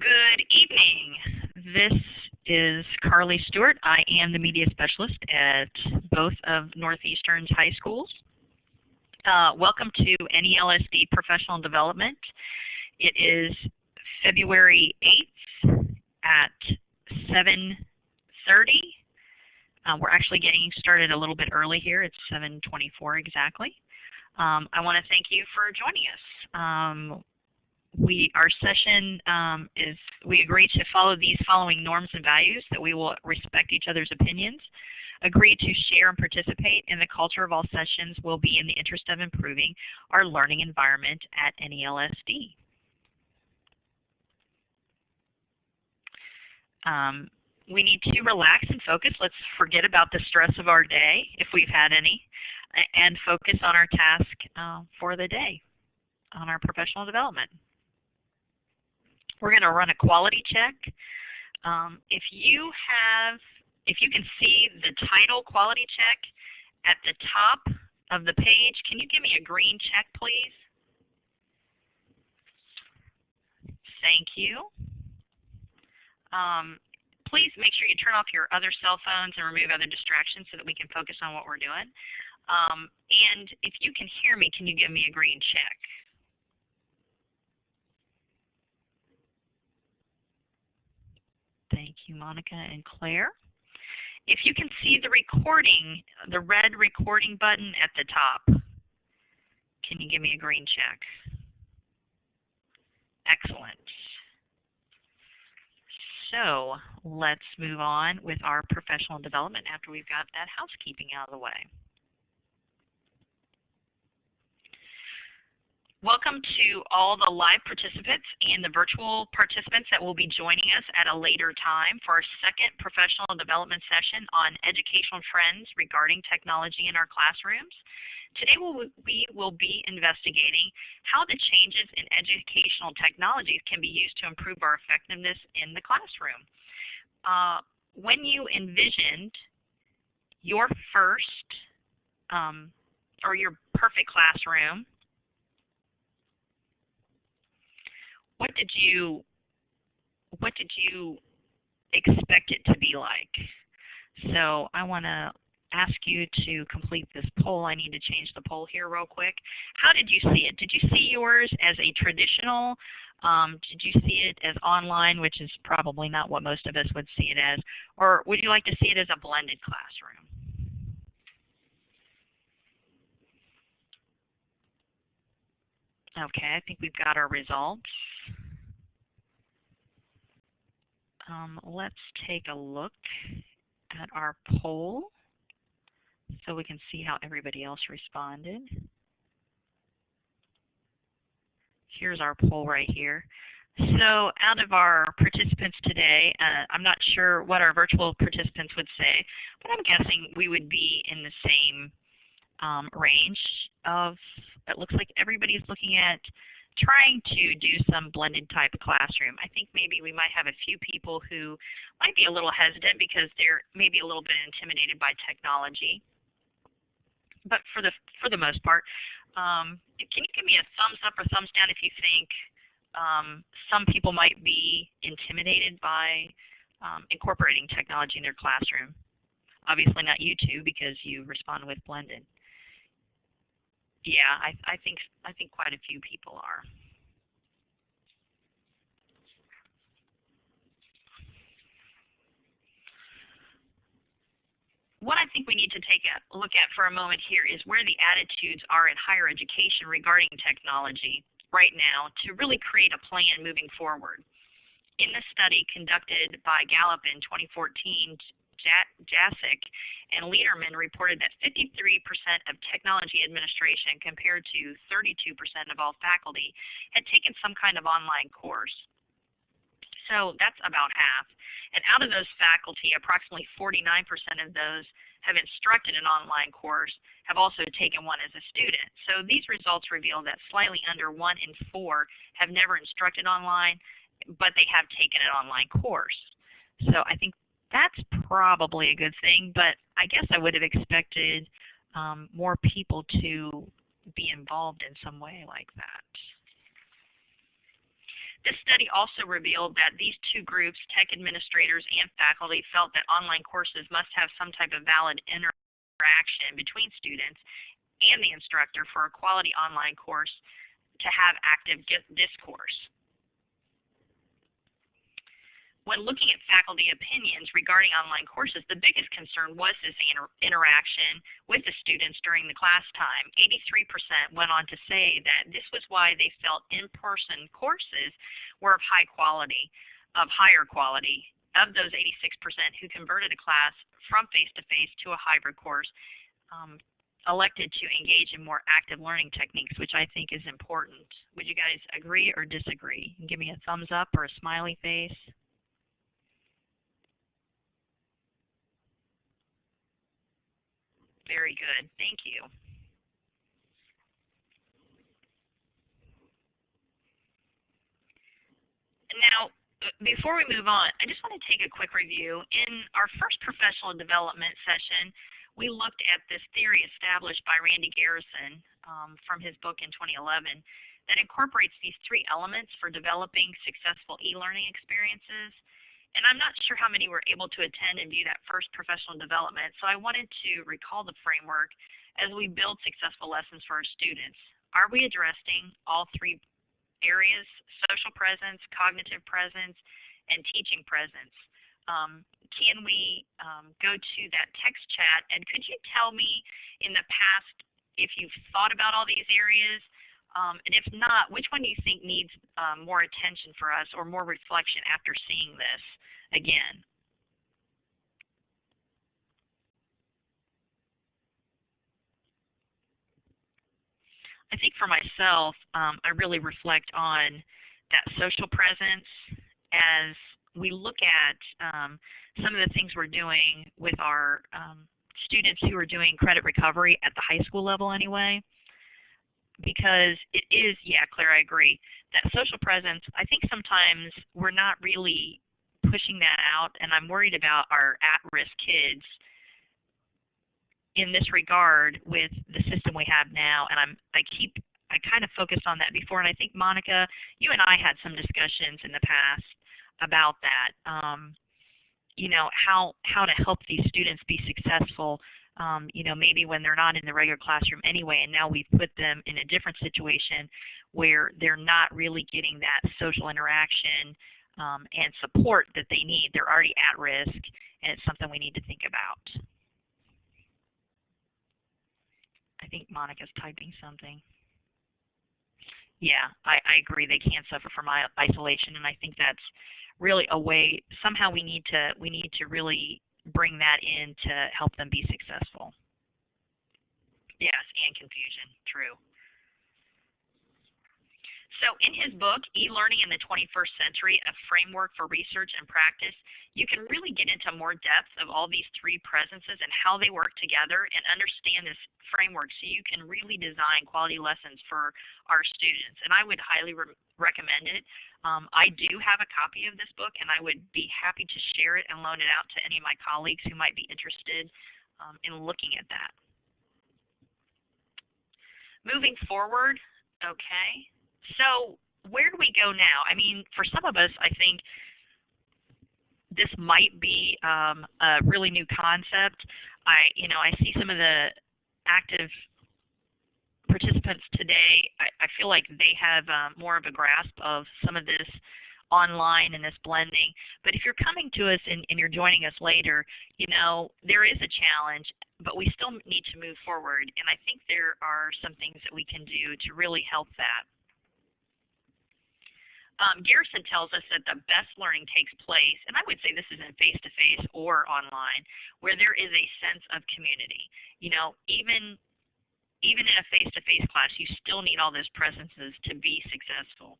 Good evening. This is Carly Stewart. I am the media specialist at both of Northeastern's high schools. Welcome to NELSD Professional Development. It is February 8th at 7:30. We're actually getting started a little bit early here. It's 7:24 exactly. I want to thank you for joining us. Our session is, we agree to follow these following norms and values: that we will respect each other's opinions, agree to share and participate, and the culture of all sessions will be in the interest of improving our learning environment at NELSD. We need to relax and focus. Let's forget about the stress of our day, if we've had any, and focus on our task for the day, on our professional development. We're going to run a quality check. If you can see the title quality check at the top of the page, can you give me a green check, please? Thank you. Please make sure you turn off your other cell phones and remove other distractions so that we can focus on what we're doing. And if you can hear me, can you give me a green check? Thank you, Monica and Claire. If you can see the recording, the red recording button at the top, can you give me a green check? Excellent. So let's move on with our professional development after we've got that housekeeping out of the way. Welcome to all the live participants and the virtual participants that will be joining us at a later time for our second professional development session on educational trends regarding technology in our classrooms. Today we will be investigating how the changes in educational technologies can be used to improve our effectiveness in the classroom. When you envisioned your first or your perfect classroom, what did you expect it to be like? So I want to ask you to complete this poll. I need to change the poll here real quick. How did you see it? Did you see yours as a traditional? Did you see it as online, which is probably not what most of us would see it as? Or would you like to see it as a blended classroom? Okay, I think we've got our results. Let's take a look at our poll so we can see how everybody else responded. Here's our poll right here. So out of our participants today, I'm not sure what our virtual participants would say, but I'm guessing we would be in the same range of, it looks like everybody's looking at trying to do some blended type of classroom. I think maybe we might have a few people who might be a little hesitant because they're maybe a little bit intimidated by technology. But for the most part, can you give me a thumbs up or thumbs down if you think some people might be intimidated by incorporating technology in their classroom? Obviously not you two, because you respond with blended. Yeah, I think quite a few people are. What I think we need to take a look at for a moment here is where the attitudes are in higher education regarding technology right now to really create a plan moving forward. In the study conducted by Gallup in 2014, Jasek and Lederman reported that 53% of technology administration compared to 32% of all faculty had taken some kind of online course. So that's about half. And out of those faculty, approximately 49% of those have instructed an online course, have also taken one as a student. So these results reveal that slightly under 1 in 4 have never instructed online, but they have taken an online course. So I think that's probably a good thing, but I guess I would have expected more people to be involved in some way like that. This study also revealed that these two groups, tech administrators and faculty, felt that online courses must have some type of valid interaction between students and the instructor for a quality online course to have active discourse. When looking at faculty opinions regarding online courses, the biggest concern was this interaction with the students during the class time. 83% went on to say that this was why they felt in-person courses were of higher quality. Of those 86% who converted a class from face-to-face to a hybrid course, elected to engage in more active learning techniques, which I think is important. Would you guys agree or disagree? You can give me a thumbs up or a smiley face. Very good. Thank you. Now, before we move on, I just want to take a quick review. In our first professional development session, we looked at this theory established by Randy Garrison from his book in 2011 that incorporates these three elements for developing successful e-learning experiences. And I'm not sure how many were able to attend and view that first professional development, so I wanted to recall the framework as we build successful lessons for our students. Are we addressing all three areas: social presence, cognitive presence, and teaching presence? Can we go to that text chat, and could you tell me in the past if you've thought about all these areas? And if not, which one do you think needs more attention for us or more reflection after seeing this again? I think for myself, I really reflect on that social presence as we look at some of the things we're doing with our students who are doing credit recovery at the high school level anyway. Because it is, yeah, Claire, I agree, that social presence, I think sometimes we're not really pushing that out, and I'm worried about our at-risk kids in this regard with the system we have now, and I kind of focused on that before, and I think, Monica, you and I had some discussions in the past about that, how to help these students be successful, maybe when they're not in the regular classroom anyway, and now we've put them in a different situation where they're not really getting that social interaction and support that they need. They're already at risk, and it's something we need to think about. I think Monica's typing something. Yeah, I agree. They can suffer from isolation, and I think that's really a way. Somehow we need to really bring that in to help them be successful. Yes, and confusion. True. So in his book, E-Learning in the 21st Century, A Framework for Research and Practice, you can really get into more depth of all these three presences and how they work together and understand this framework so you can really design quality lessons for our students. And I would highly recommend it. I do have a copy of this book, and I would be happy to share it and loan it out to any of my colleagues who might be interested in looking at that. Moving forward, okay. So where do we go now? I mean, for some of us, I think this might be a really new concept. I see some of the active participants today. I feel like they have more of a grasp of some of this online and this blending. But if you're coming to us and you're joining us later, there is a challenge, but we still need to move forward. And I think there are some things that we can do to really help that. Garrison tells us that the best learning takes place, and I would say this is in face-to-face or online, where there is a sense of community. Even in a face-to-face class, you still need all those presences to be successful.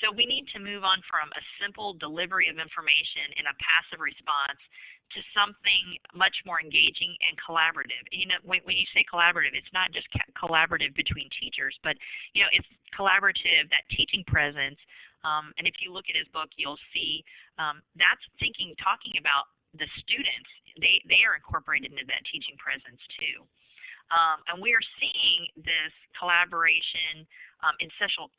So we need to move on from a simple delivery of information in a passive response to something much more engaging and collaborative. When you say collaborative, it's not just collaborative between teachers, but it's collaborative, that teaching presence. And if you look at his book, you'll see that's talking about the students. They are incorporated into that teaching presence too. And we are seeing this collaboration in social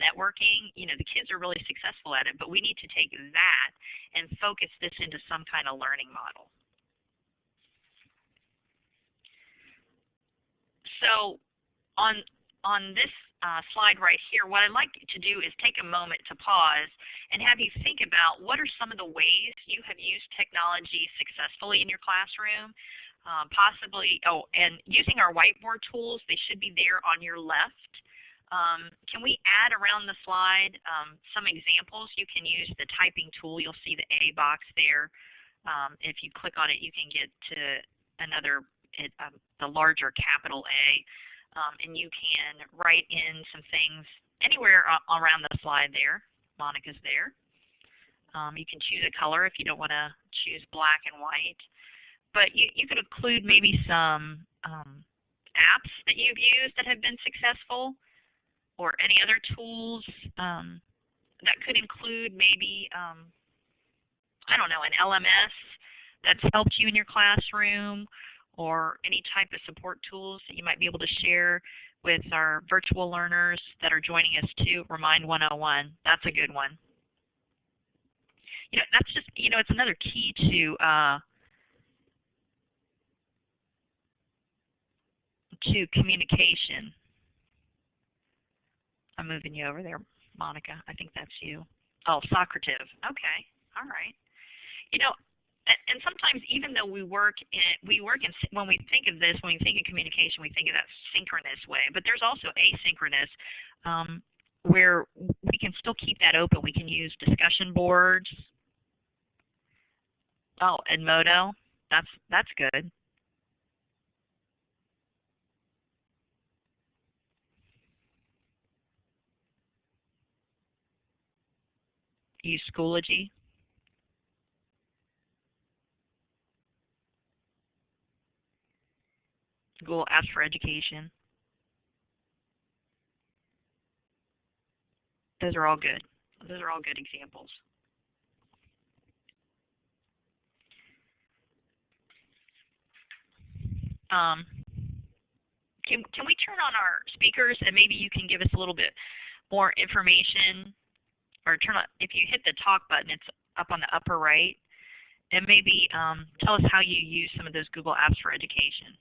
networking. The kids are really successful at it, but we need to take that and focus this into some kind of learning model. So on this slide right here, what I'd like to do is take a moment to pause and have you think about what are some of the ways you have used technology successfully in your classroom. Possibly, and using our whiteboard tools, they should be there on your left. Can we add around the slide some examples? You can use the typing tool. You'll see the A box there. If you click on it, you can get to the larger capital A. And you can write in some things anywhere around the slide there. Monica's there. You can choose a color if you don't want to choose black and white. But you could include maybe some apps that you've used that have been successful, or any other tools that could include maybe, I don't know, an LMS that's helped you in your classroom, or any type of support tools that you might be able to share with our virtual learners that are joining us too. Remind 101, that's a good one. That's just, it's another key to communication. I'm moving you over there, Monica. I think that's you. Oh, Socrative. Okay. All right. And sometimes even though we work in when we think of this, when we think of communication, we think of that synchronous way. But there's also asynchronous, where we can still keep that open. We can use discussion boards. Oh, Edmodo. That's good. Use Schoology. Google Apps for Education. Those are all good. Those are all good examples. Can we turn on our speakers, and maybe you can give us a little bit more information, or turn on, if you hit the talk button, it's up on the upper right, and maybe tell us how you use some of those Google Apps for Education.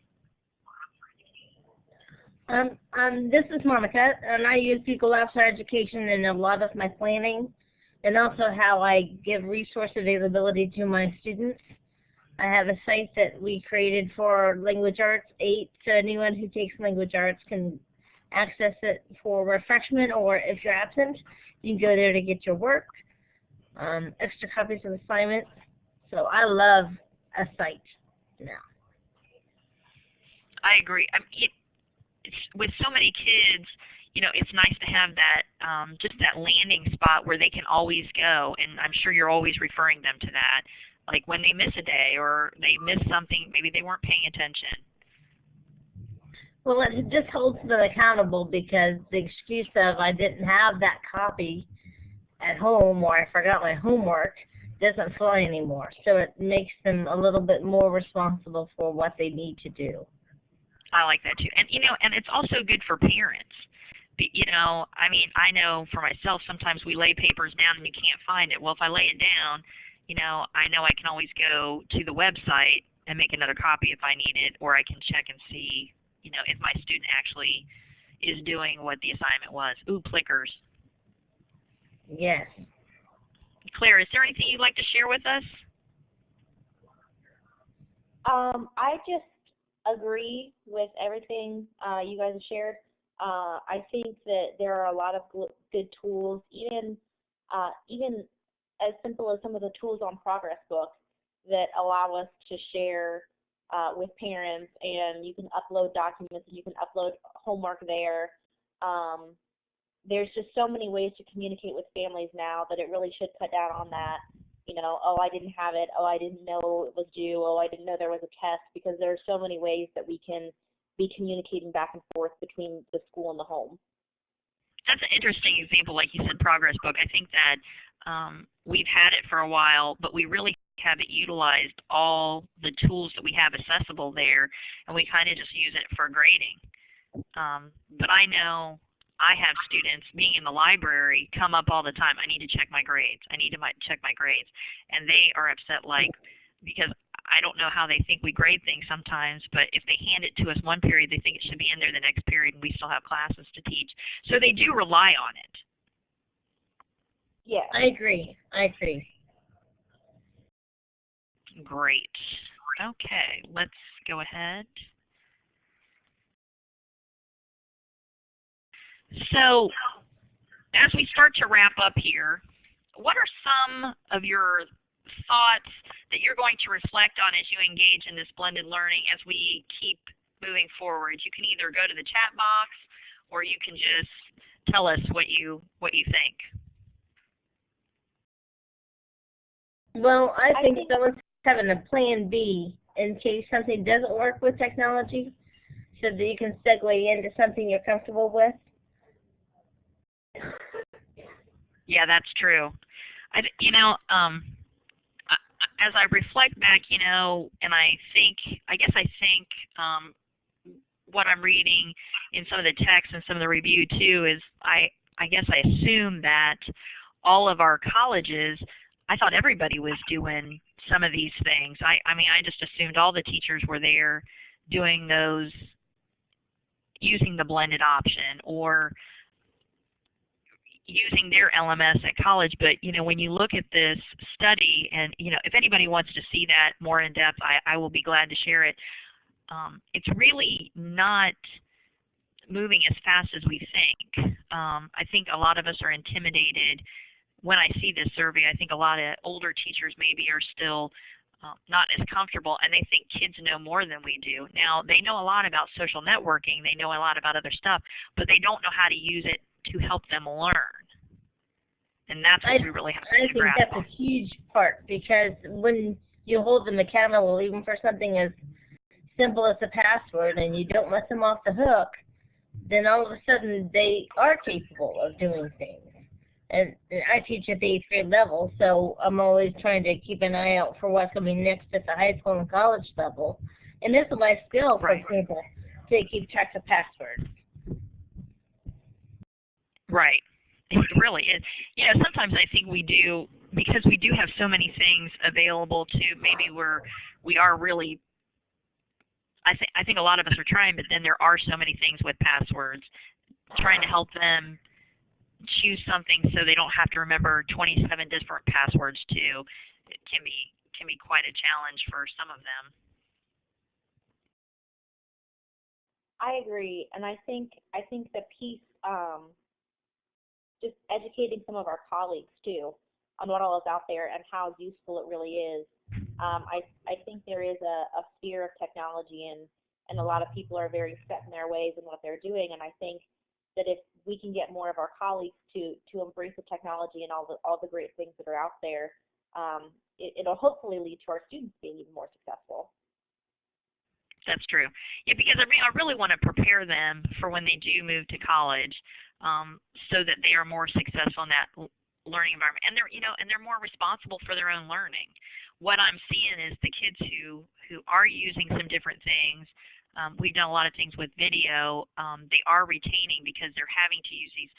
This is Monica, and I use Google Apps for Education in a lot of my planning, and also how I give resource availability to my students. I have a site that we created for language arts 8, so anyone who takes language arts can access it for refreshment, or if you're absent, you can go there to get your work, extra copies of assignments. So I love a site now. I agree. With so many kids, it's nice to have that, just that landing spot where they can always go, and I'm sure you're always referring them to that. Like when they miss a day or they miss something, maybe they weren't paying attention. Well, it just holds them accountable, because the excuse of I didn't have that copy at home or I forgot my homework doesn't fly anymore. So it makes them a little bit more responsible for what they need to do. I like that too. And, and it's also good for parents. I know for myself, sometimes we lay papers down and you can't find it. Well, if I lay it down, I know I can always go to the website and make another copy if I need it, or I can check and see, if my student actually is doing what the assignment was. Ooh, clickers. Yes. Claire, is there anything you'd like to share with us? I just agree with everything you guys have shared. I think that there are a lot of good tools, even as simple as some of the tools on Progress Book that allow us to share with parents, and you can upload documents, and you can upload homework there. There's just so many ways to communicate with families now that it really should cut down on that. Oh, I didn't have it. Oh, I didn't know it was due. Oh, I didn't know there was a test, because there are so many ways that we can be communicating back and forth between the school and the home. That's an interesting example, like you said, Progress Book. I think that we've had it for a while, but we really have it utilized all the tools that we have accessible there, and we kind of just use it for grading. But I know I have students being in the library come up all the time. I need to check my grades. I need to check my grades. And they are upset, like, because I don't know how they think we grade things sometimes, but if they hand it to us one period, they think it should be in there the next period, and we still have classes to teach. So they do rely on it. Yeah. I agree. Great. Okay, let's go ahead. So as we start to wrap up here, what are some of your thoughts that you're going to reflect on as you engage in this blended learning as we keep moving forward? You can either go to the chat box or you can just tell us what you think. Well, I think someone's having a plan B in case something doesn't work with technology, so that you can segue into something you're comfortable with. Yeah, that's true. As I reflect back, and I think what I'm reading in some of the text and some of the review too is I assume that all of our colleges, I thought everybody was doing some of these things. I just assumed all the teachers were there doing those, using the blended option or using their LMS at college. But, when you look at this study and, if anybody wants to see that more in depth, I will be glad to share it. It's really not moving as fast as we think. I think a lot of us are intimidated when I see this survey. I think a lot of older teachers maybe are still not as comfortable, and they think kids know more than we do. Now, they know a lot about social networking. They know a lot about other stuff, but they don't know how to use it to help them learn. And that's what we really have to grasp on. I think that's a huge part, because when you hold them accountable, even for something as simple as a password, and you don't let them off the hook, then all of a sudden they are capable of doing things. And I teach at the 8th grade level, so I'm always trying to keep an eye out for what's coming next at the high school and college level. And it's a life skill, for example, to keep track of passwords. Right. It really is. Sometimes I think we do, because we do have so many things available to, maybe we are really, I think a lot of us are trying, but then there are so many things with passwords, trying to help them choose something so they don't have to remember 27 different passwords too. It can be quite a challenge for some of them. I agree, and I think the piece, just educating some of our colleagues too on what all is out there and how useful it really is. I think there is a fear of technology, and a lot of people are very set in their ways and what they're doing. And I think that if we can get more of our colleagues to embrace the technology and all the great things that are out there, it'll hopefully lead to our students being even more successful. That's true. Yeah, because I really want to prepare them for when they do move to college, so that they are more successful in that learning environment, and they're more responsible for their own learning. What I'm seeing is the kids who are using some different things. We've done a lot of things with video. They are retaining because they're having to use these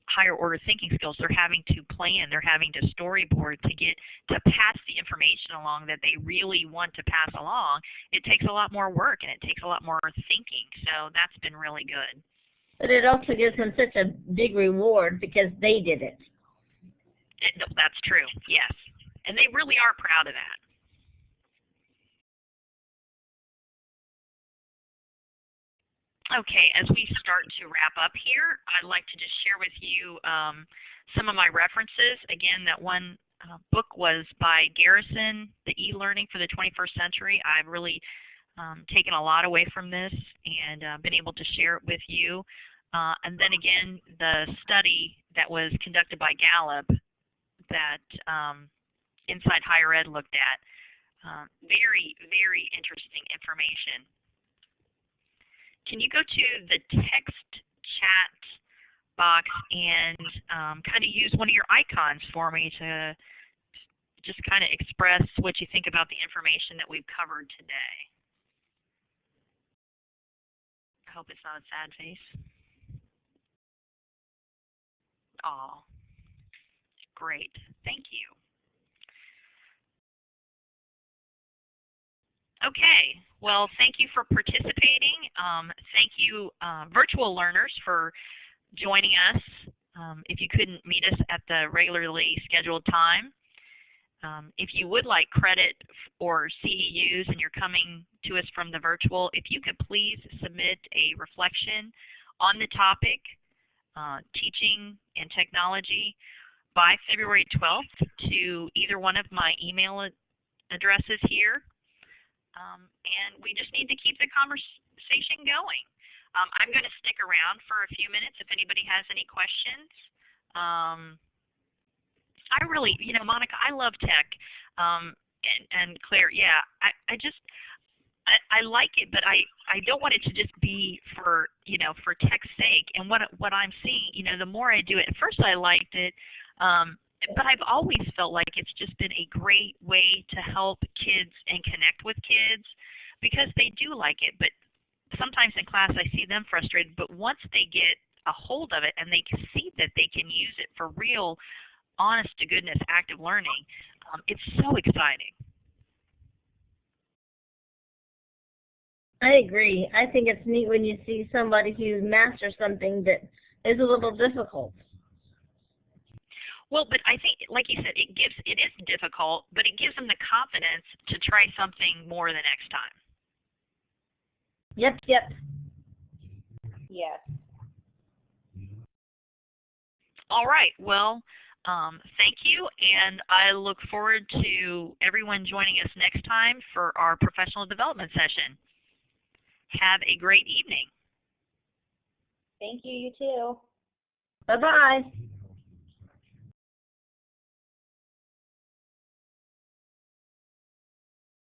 higher order thinking skills. They're having to plan. They're having to storyboard to pass the information along that they really want to pass along. It takes a lot more work, and it takes a lot more thinking. So that's been really good. But it also gives them such a big reward because they did it. That's true, yes. And they really are proud of that. Okay, as we start to wrap up here, I'd like to just share with you some of my references. Again, that one book was by Garrison, The E-Learning for the 21st Century. I've really taken a lot away from this and been able to share it with you. And then again, the study that was conducted by Gallup that Inside Higher Ed looked at. Very, very interesting information. Can you go to the text chat box and kind of use one of your icons for me to just kind of express what you think about the information that we've covered today. I hope it's not a sad face. Oh, great. Thank you. Okay. Well, thank you for participating. Thank you, virtual learners, for joining us. If you couldn't meet us at the regularly scheduled time, if you would like credit or CEUs and you're coming to us from the virtual, if you could please submit a reflection on the topic, teaching and technology, by February 12th to either one of my email addresses here. And we just need to keep the conversation going. I'm going to stick around for a few minutes if anybody has any questions. I really, Monica, I love tech. And Claire, yeah, I like it, but I don't want it to just be for tech's sake. And what I'm seeing, the more I do it, at first I liked it, but I've always felt like it's just been a great way to help kids and connect with kids because they do like it. But sometimes in class I see them frustrated, but once they get a hold of it and they can see that they can use it for real, honest to goodness active learning, it's so exciting. I agree. I think it's neat when you see somebody who masters something that is a little difficult. Well, but I think, like you said, it is difficult, but it gives them the confidence to try something more the next time. Yep. Yes. All right. Well, thank you, and I look forward to everyone joining us next time for our professional development session. Have a great evening. Thank you. You too. Bye-bye.